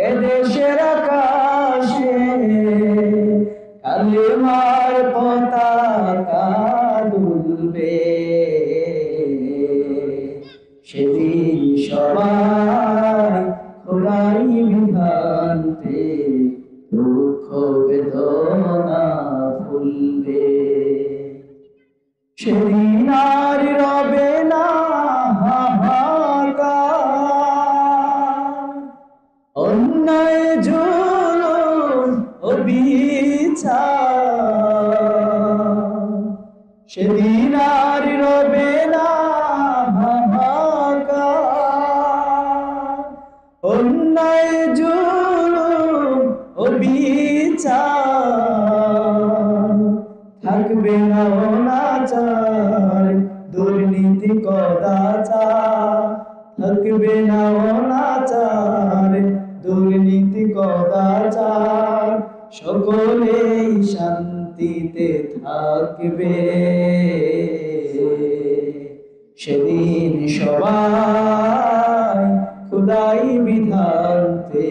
এদেশের আকাশে কালিমার পতাকা দুলবে, সেদিন সবাই খোদাই বিধানতে দুঃখ বেদনা ভুলবে। সেদিন আর রবে না হাহাকার, অন্যায় জুলুম ও বিচার। সেদিন আর রবে না হাহাকার, অন্যায় জুলুম ও বিচার। থাকবে না অনাচার, দুর্নীতি কদাচার। থাকবে না অনাচার, দুর্নীতি কদাচার। সকলেই শান্তিতে থাকবে, সেদিন সবাই খোদাই বিধানতে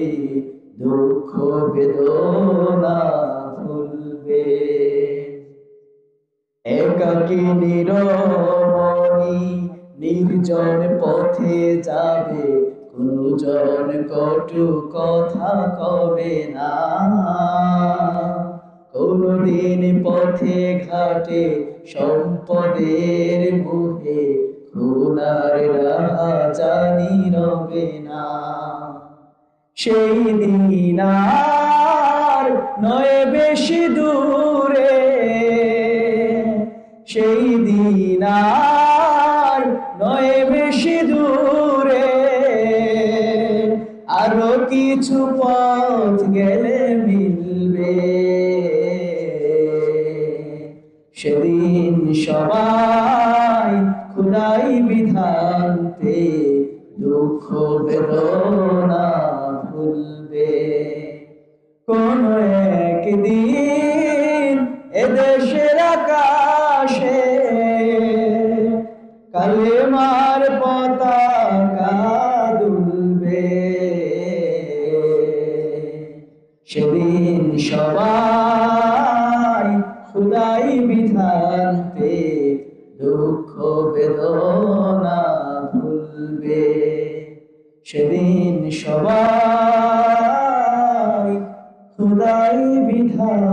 দুঃখ বেদনা ভুলবে। একাকী নিরমণি নির্জন পথে যাবে, কোনো জন কটু কথা কবে না। কোনদিন পথে ঘাটে সম্পদের মুহে খুনার রাহাজানি রবে না। সেই দিন আর নয় বেশি দূরে, সেই দিন আর নয় বেশি দূরে। আরো কিছু পথ গেলে মিলবে, সেদিন সবাই খোদাই বিধানতে দুঃখ বেদনা ভুলবে। কোন একদিন এদেশের আকাশে কালেমার পতাকা দুলবে, সেদিন সবাই খোদাই বিধানতে দুঃখ বেদনা ভুলবে। সেদিন সবাই খোদাই বিধান